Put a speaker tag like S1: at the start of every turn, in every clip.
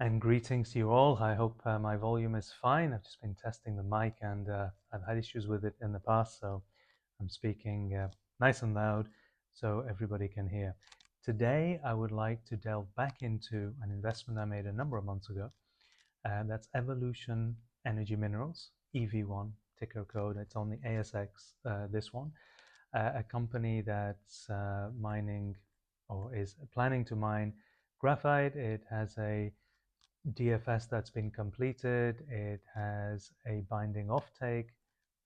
S1: And greetings to you all. I hope my volume is fine. I've just been testing the mic and I've had issues with it in the past, so I'm speaking nice and loud so everybody can hear. Today, I would like to delve back into an investment I made a number of months ago. That's Evolution Energy Minerals, EV1 ticker code. It's on the ASX, this one. A company that's mining or is planning to mine graphite. It has a DFS that's been completed. It has a binding offtake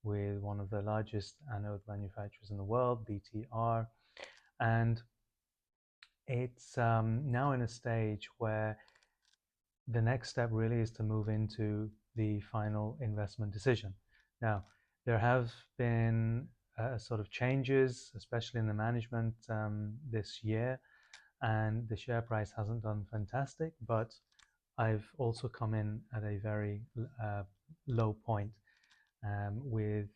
S1: with one of the largest anode manufacturers in the world, BTR, and it's now in a stage where the next step really is to move into the final investment decision. Now, there have been sort of changes, especially in the management this year, and the share price hasn't done fantastic, but I've also come in at a very low point with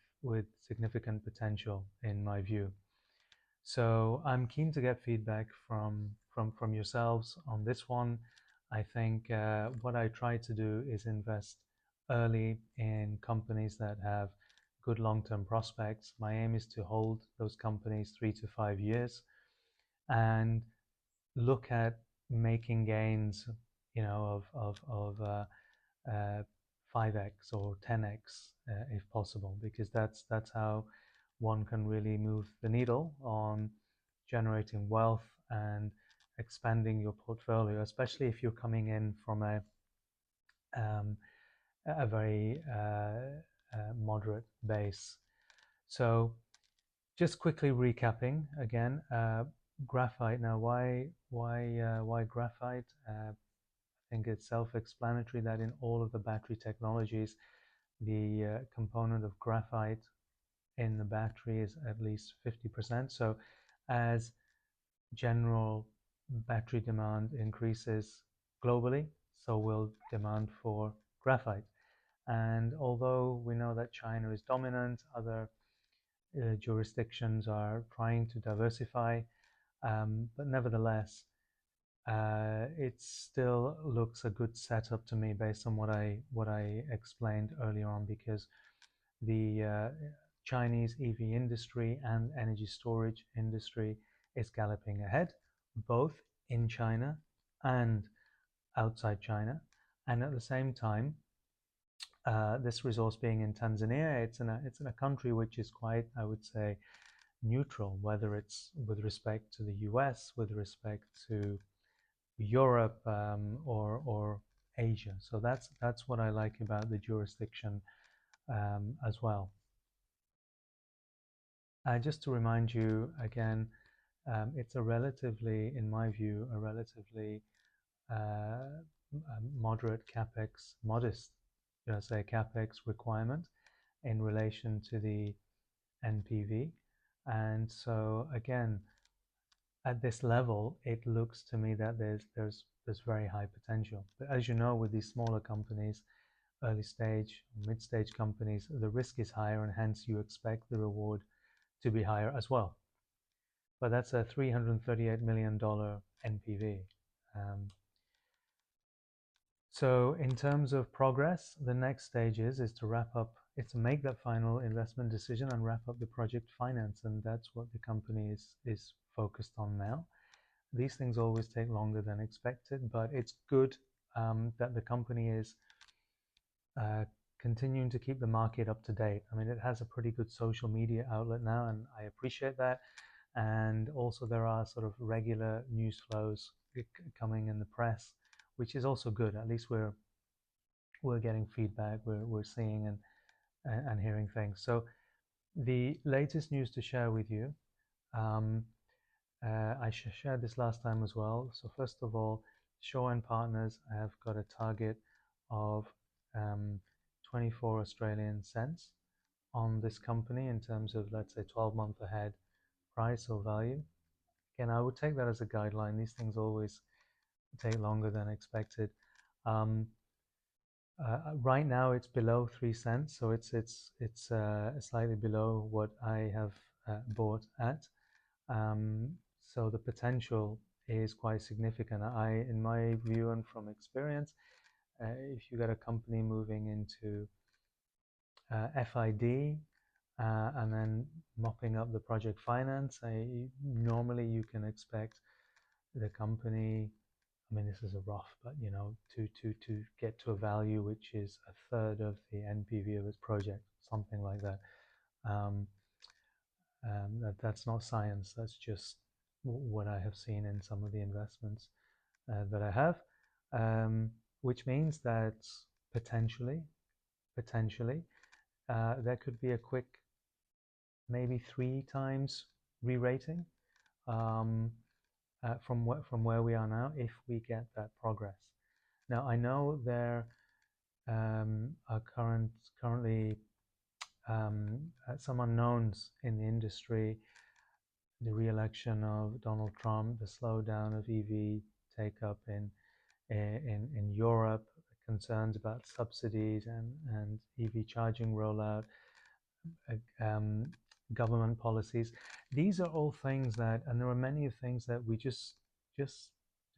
S1: significant potential in my view. So I'm keen to get feedback from yourselves on this one. I think what I try to do is invest early in companies that have good long-term prospects. My aim is to hold those companies 3 to 5 years and look at making gains, you know, of 5x or 10x if possible, because that's how one can really move the needle on generating wealth and expanding your portfolio, especially if you're coming in from a very moderate base. So just quickly recapping again, graphite. Now, why graphite? I think it's self-explanatory that in all of the battery technologies, the component of graphite in the battery is at least 50%. So as general battery demand increases globally, so will demand for graphite. And although we know that China is dominant, other jurisdictions are trying to diversify, but nevertheless, it still looks a good setup to me based on what I explained earlier on, because the Chinese EV industry and energy storage industry is galloping ahead, both in China and outside China. And at the same time, this resource being in Tanzania, it's in a country which is quite, I would say, neutral, whether it's with respect to the US, with respect to Europe, or Asia. So that's what I like about the jurisdiction as well. Just to remind you again, it's a relatively, in my view, a relatively moderate capex, modest, say capex requirement in relation to the NPV. And so again, at this level, it looks to me that there's very high potential. But as you know, with these smaller companies, early stage, mid stage companies, the risk is higher, and hence you expect the reward to be higher as well. But that's a $338 million NPV. So in terms of progress, the next stage is to wrap up, to make that final investment decision and wrap up the project finance, and that's what the company is focused on now. These things always take longer than expected, but it's good that the company is continuing to keep the market up to date. I mean, it has a pretty good social media outlet now, and I appreciate that. And also there are sort of regular news flows coming in the press, which is also good. At least we're getting feedback, we're seeing and hearing things. So the latest news to share with you, I shared this last time as well. So first of all, Shaw and Partners have got a target of 24 Australian cents on this company in terms of, let's say, 12-month ahead price or value. Again, I would take that as a guideline. These things always take longer than expected. Right now, it's below 3 cents, so it's slightly below what I have bought at. So the potential is quite significant. In my view and from experience, if you got a company moving into FID and then mopping up the project finance, normally you can expect the company. I mean, this is a rough, but to get to a value which is a third of the NPV of its project, something like that. Um, that's not science. That's just what I have seen in some of the investments that I have, which means that potentially, there could be a quick, maybe 3 times re-rating um, from where we are now if we get that progress. Now I know there are currently some unknowns in the industry, the re-election of Donald Trump, the slowdown of EV take-up in Europe, concerns about subsidies and EV charging rollout, um, government policies. These are all things that, and there are many things that we just do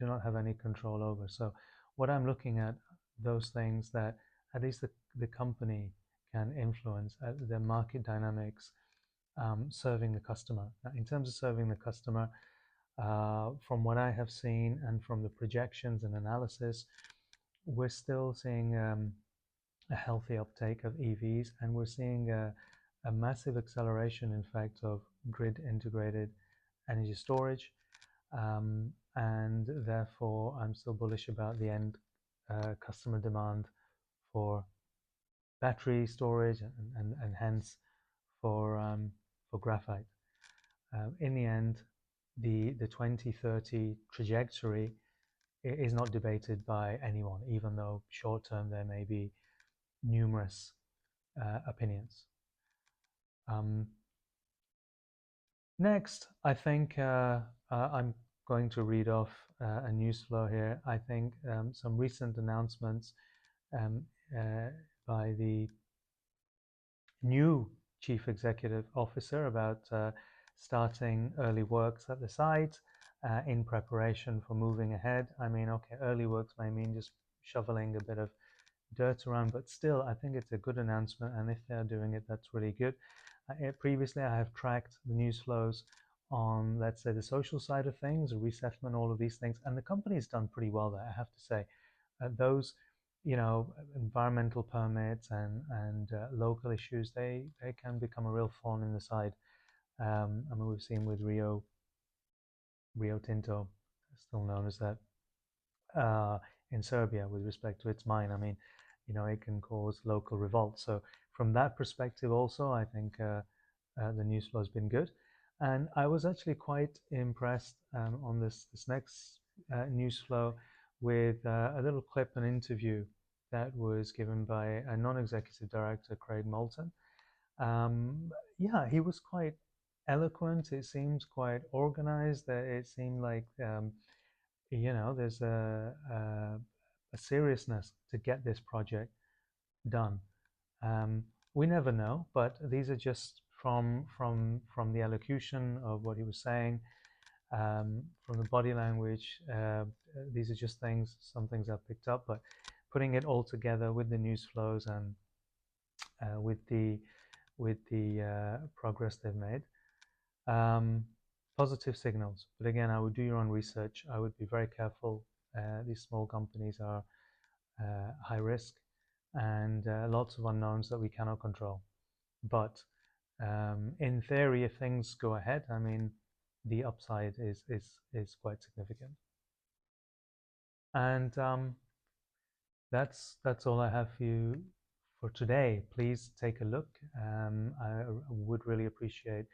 S1: not have any control over. So what I'm looking at, those things that at least the company can influence, the market dynamics, serving the customer. Now, in terms of serving the customer, from what I have seen and from the projections and analysis, we're still seeing a healthy uptake of EVs, and we're seeing a massive acceleration, in fact, of grid integrated energy storage. And therefore, I'm still bullish about the end customer demand for battery storage and hence for graphite. In the end, the 2030 trajectory is not debated by anyone, even though short term there may be numerous opinions. Next, I think I'm going to read off a news flow here. I think some recent announcements by the new Chief Executive Officer about starting early works at the site in preparation for moving ahead. I mean, okay, early works may mean just shoveling a bit of dirt around, but still, I think it's a good announcement, and if they're doing it, that's really good. Previously, I have tracked the news flows on, let's say, the social side of things, resettlement, all of these things, and the company's done pretty well there, I have to say. Those, environmental permits and local issues, they can become a real thorn in the side. I mean, we've seen with Rio Tinto, still known as that, in Serbia with respect to its mine. I mean, it can cause local revolt. So from that perspective also, I think the news flow has been good. And I was actually quite impressed on this next news flow with a little clip, an interview that was given by a non-executive director, Craig Moulton. Yeah, he was quite eloquent. It seems quite organized. It seemed like there's a seriousness to get this project done. We never know, but these are just from the elocution of what he was saying, from the body language. These are just some things I've picked up, but putting it all together with the news flows and with the progress they've made. Positive signals, but again, I would do your own research. I would be very careful. These small companies are high risk and lots of unknowns that we cannot control. But in theory, if things go ahead, I mean, the upside is quite significant. And that's all I have for you for today. Please take a look. I would really appreciate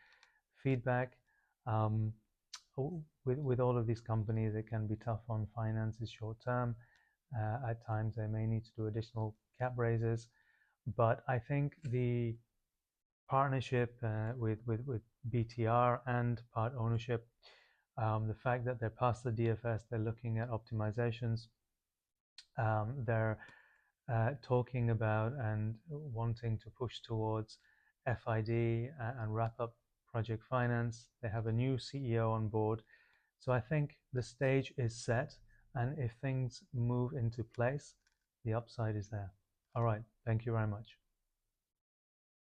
S1: feedback. With all of these companies, it can be tough on finances short term. At times, they may need to do additional cap raises, but I think the partnership with BTR and part ownership, the fact that they're past the DFS, they're looking at optimizations, they're talking about and wanting to push towards FID and wrap up project finance. They have a new CEO on board, So I think the stage is set, and if things move into place, the upside is there. All right, thank you very much.